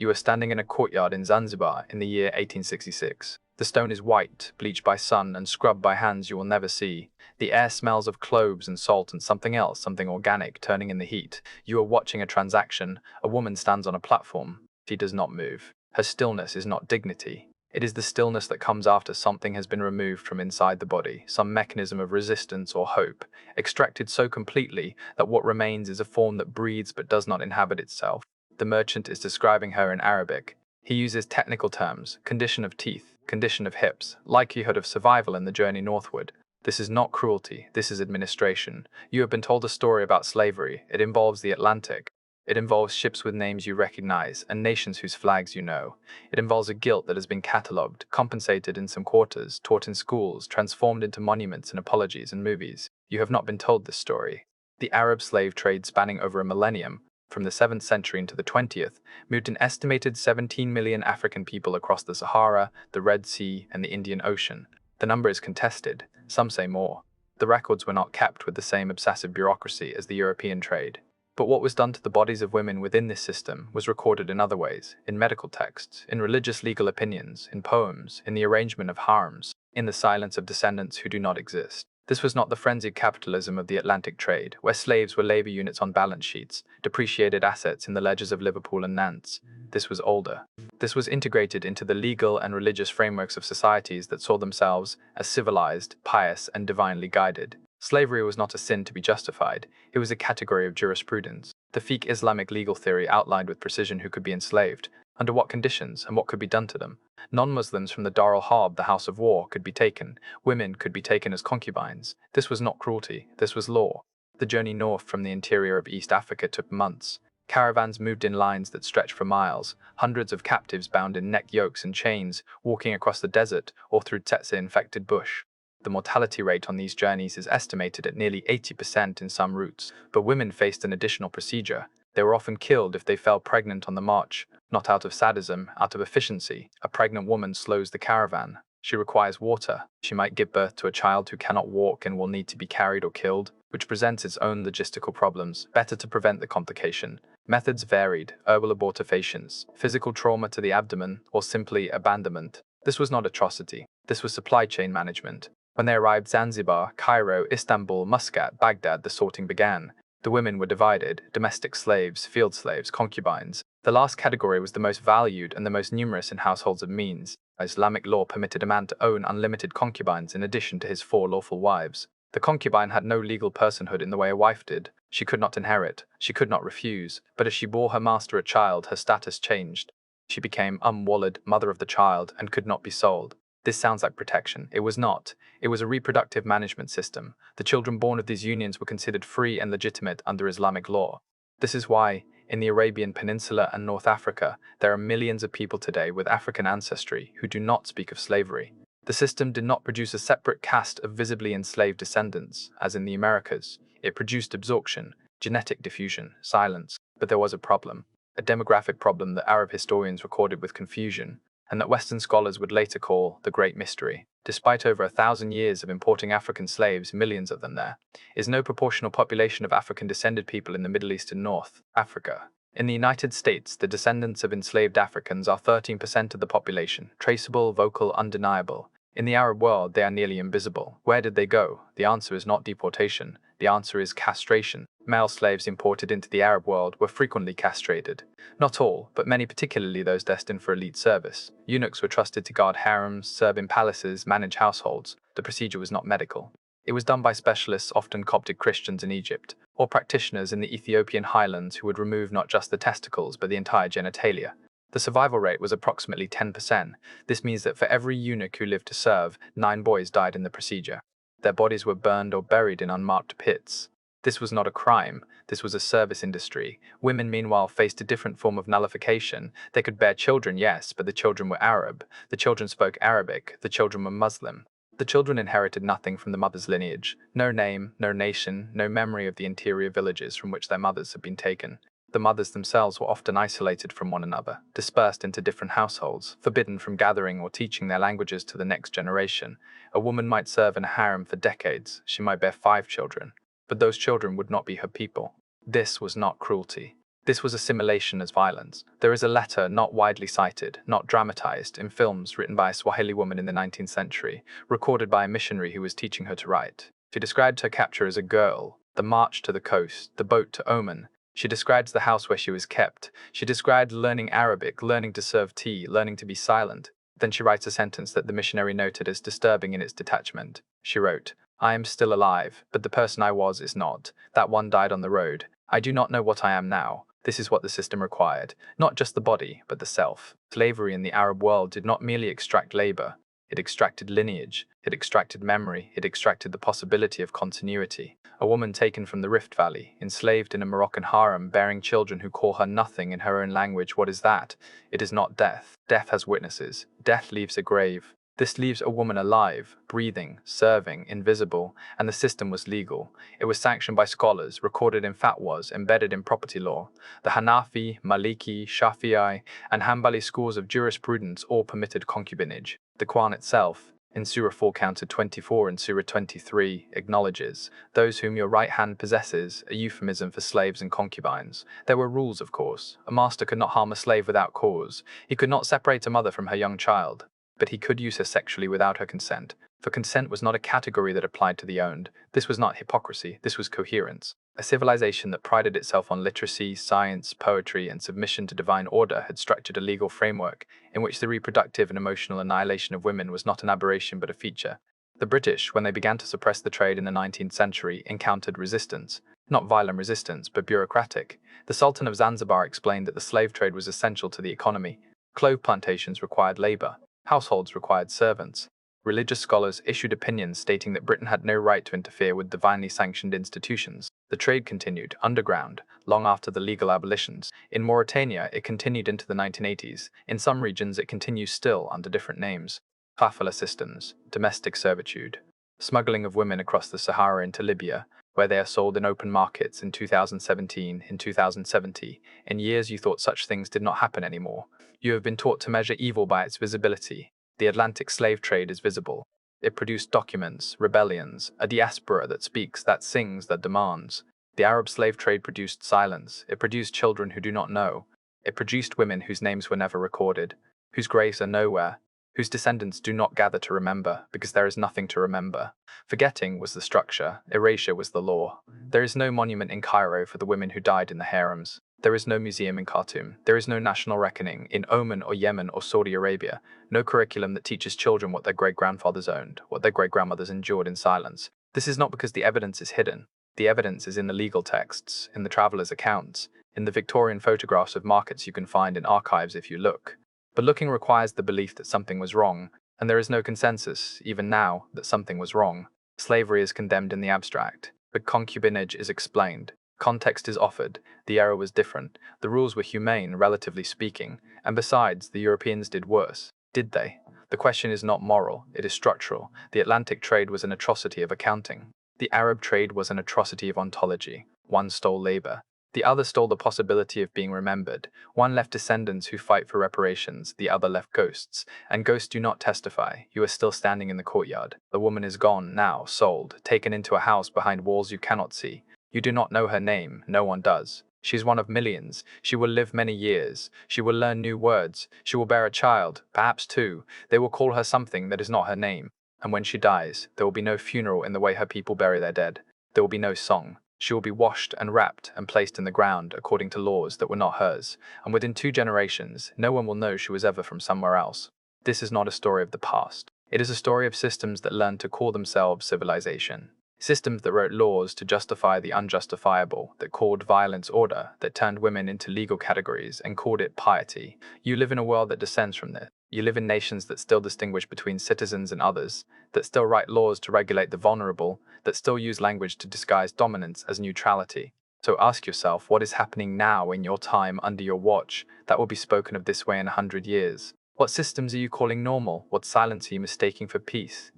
You are standing in a courtyard in Zanzibar in the year 1866. The stone is white, bleached by sun and scrubbed by hands you will never see. The air smells of cloves and salt and something else, something organic, turning in the heat. You are watching a transaction. A woman stands on a platform. She does not move. Her stillness is not dignity. It is the stillness that comes after something has been removed from inside the body, some mechanism of resistance or hope, extracted so completely that what remains is a form that breathes but does not inhabit itself. The merchant is describing her in Arabic. He uses technical terms: condition of teeth, condition of hips, likelihood of survival in the journey northward. This is not cruelty, this is administration. You have been told a story about slavery. It involves the Atlantic. It involves ships with names you recognize and nations whose flags you know. It involves a guilt that has been catalogued, compensated in some quarters, taught in schools, transformed into monuments and apologies in movies. You have not been told this story. The Arab slave trade, spanning over a millennium, from the 7th century into the 20th, moved an estimated 17 million African people across the Sahara, the Red Sea, and the Indian Ocean. The number is contested. Some say more. The records were not kept with the same obsessive bureaucracy as the European trade. But what was done to the bodies of women within this system was recorded in other ways: in medical texts, in religious legal opinions, in poems, in the arrangement of harems, in the silence of descendants who do not exist. This was not the frenzied capitalism of the Atlantic trade, where slaves were labor units on balance sheets, depreciated assets in the ledgers of Liverpool and Nantes. This was older. This was integrated into the legal and religious frameworks of societies that saw themselves as civilized, pious, and divinely guided. Slavery was not a sin to be justified. It was a category of jurisprudence. The fiqh Islamic legal theory outlined with precision who could be enslaved, under what conditions, and what could be done to them. Non-Muslims from the Dar al-Harb, the House of War, could be taken. Women could be taken as concubines. This was not cruelty. This was law. The journey north from the interior of East Africa took months. Caravans moved in lines that stretched for miles, hundreds of captives bound in neck yokes and chains, walking across the desert or through tsetse-infected bush. The mortality rate on these journeys is estimated at nearly 80% in some routes, but women faced an additional procedure. They were often killed if they fell pregnant on the march, not out of sadism, out of efficiency. A pregnant woman slows the caravan. She requires water. She might give birth to a child who cannot walk and will need to be carried or killed, which presents its own logistical problems. Better to prevent the complication. Methods varied: herbal abortifacients, physical trauma to the abdomen, or simply abandonment. This was not atrocity. This was supply chain management. When they arrived Zanzibar, Cairo, Istanbul, Muscat, Baghdad, the sorting began. The women were divided: domestic slaves, field slaves, concubines. The last category was the most valued and the most numerous in households of means. Islamic law permitted a man to own unlimited concubines in addition to his 4 lawful wives. The concubine had no legal personhood in the way a wife did. She could not inherit, she could not refuse, but as she bore her master a child, her status changed. She became unwalled, mother of the child, and could not be sold. This sounds like protection. It was not. It was a reproductive management system. The children born of these unions were considered free and legitimate under Islamic law. This is why, in the Arabian Peninsula and North Africa, there are millions of people today with African ancestry who do not speak of slavery. The system did not produce a separate caste of visibly enslaved descendants, as in the Americas. It produced absorption, genetic diffusion, silence. But there was a problem. A demographic problem that Arab historians recorded with confusion, and that Western scholars would later call the Great Mystery. Despite over 1,000 years of importing African slaves, millions of them there, is no proportional population of African-descended people in the Middle East and North Africa. In the United States, the descendants of enslaved Africans are 13% of the population, traceable, vocal, undeniable. In the Arab world, they are nearly invisible. Where did they go? The answer is not deportation. The answer is castration. Male slaves imported into the Arab world were frequently castrated. Not all, but many, particularly those destined for elite service. Eunuchs were trusted to guard harems, serve in palaces, manage households. The procedure was not medical. It was done by specialists, often Coptic Christians in Egypt, or practitioners in the Ethiopian highlands who would remove not just the testicles but the entire genitalia. The survival rate was approximately 10%. This means that for every eunuch who lived to serve, 9 boys died in the procedure. Their bodies were burned or buried in unmarked pits. This was not a crime. This was a service industry. Women, meanwhile, faced a different form of nullification. They could bear children, yes, but the children were Arab. The children spoke Arabic. The children were Muslim. The children inherited nothing from the mother's lineage. No name, no nation, no memory of the interior villages from which their mothers had been taken. The mothers themselves were often isolated from one another, dispersed into different households, forbidden from gathering or teaching their languages to the next generation. A woman might serve in a harem for decades. She might bear 5 children. But those children would not be her people. This was not cruelty. This was assimilation as violence. There is a letter not widely cited, not dramatized, in films written by a Swahili woman in the 19th century, recorded by a missionary who was teaching her to write. She described her capture as a girl, the march to the coast, the boat to Oman. She describes the house where she was kept. She described learning Arabic, learning to serve tea, learning to be silent. Then she writes a sentence that the missionary noted as disturbing in its detachment. She wrote, "I am still alive, but the person I was is not. That one died on the road. I do not know what I am now. This is what the system required, not just the body, but the self." Slavery in the Arab world did not merely extract labor. It extracted lineage, it extracted memory, it extracted the possibility of continuity. A woman taken from the Rift Valley, enslaved in a Moroccan harem, bearing children who call her nothing in her own language. What is that? It is not death. Death has witnesses. Death leaves a grave. This leaves a woman alive, breathing, serving, invisible, and the system was legal. It was sanctioned by scholars, recorded in fatwas, embedded in property law. The Hanafi, Maliki, Shafi'i, and Hanbali schools of jurisprudence all permitted concubinage. The Quran itself, in Surah 4 counted 24 and Surah 23, acknowledges those whom your right hand possesses, a euphemism for slaves and concubines. There were rules, of course. A master could not harm a slave without cause. He could not separate a mother from her young child. But he could use her sexually without her consent, for consent was not a category that applied to the owned. This was not hypocrisy, this was coherence. A civilization that prided itself on literacy, science, poetry, and submission to divine order had structured a legal framework in which the reproductive and emotional annihilation of women was not an aberration but a feature. The British, when they began to suppress the trade in the 19th century, encountered resistance. Not violent resistance, but bureaucratic. The Sultan of Zanzibar explained that the slave trade was essential to the economy. Clove plantations required labor. Households required servants. Religious scholars issued opinions stating that Britain had no right to interfere with divinely sanctioned institutions. The trade continued, underground, long after the legal abolitions. In Mauritania, it continued into the 1980s. In some regions, it continues still under different names. Kafala systems, domestic servitude, smuggling of women across the Sahara into Libya, where they are sold in open markets in 2017, in 2070. In years you thought such things did not happen anymore. You have been taught to measure evil by its visibility. The Atlantic slave trade is visible. It produced documents, rebellions, a diaspora that speaks, that sings, that demands. The Arab slave trade produced silence. It produced children who do not know. It produced women whose names were never recorded, whose graves are nowhere, whose descendants do not gather to remember, because there is nothing to remember. Forgetting was the structure, erasure was the law. There is no monument in Cairo for the women who died in the harems. There is no museum in Khartoum. There is no national reckoning in Oman or Yemen or Saudi Arabia. No curriculum that teaches children what their great-grandfathers owned, what their great-grandmothers endured in silence. This is not because the evidence is hidden. The evidence is in the legal texts, in the travelers' accounts, in the Victorian photographs of markets you can find in archives if you look. But looking requires the belief that something was wrong, and there is no consensus, even now, that something was wrong. Slavery is condemned in the abstract, but concubinage is explained. Context is offered. The era was different. The rules were humane, relatively speaking, and besides, the Europeans did worse. Did they? The question is not moral, it is structural. The Atlantic trade was an atrocity of accounting. The Arab trade was an atrocity of ontology. One stole labor. The other stole the possibility of being remembered. One left descendants who fight for reparations, the other left ghosts. And ghosts do not testify. You are still standing in the courtyard. The woman is gone, now, sold, taken into a house behind walls you cannot see. You do not know her name, no one does. She is one of millions. She will live many years. She will learn new words. She will bear a child, perhaps two. They will call her something that is not her name. And when she dies, there will be no funeral in the way her people bury their dead. There will be no song. She will be washed and wrapped and placed in the ground according to laws that were not hers. And within 2 generations, no one will know she was ever from somewhere else. This is not a story of the past. It is a story of systems that learned to call themselves civilization. Systems that wrote laws to justify the unjustifiable, that called violence order, that turned women into legal categories and called it piety. You live in a world that descends from this. You live in nations that still distinguish between citizens and others, that still write laws to regulate the vulnerable, that still use language to disguise dominance as neutrality. So ask yourself, what is happening now in your time under your watch that will be spoken of this way in 100 years? What systems are you calling normal? What silence are you mistaking for peace?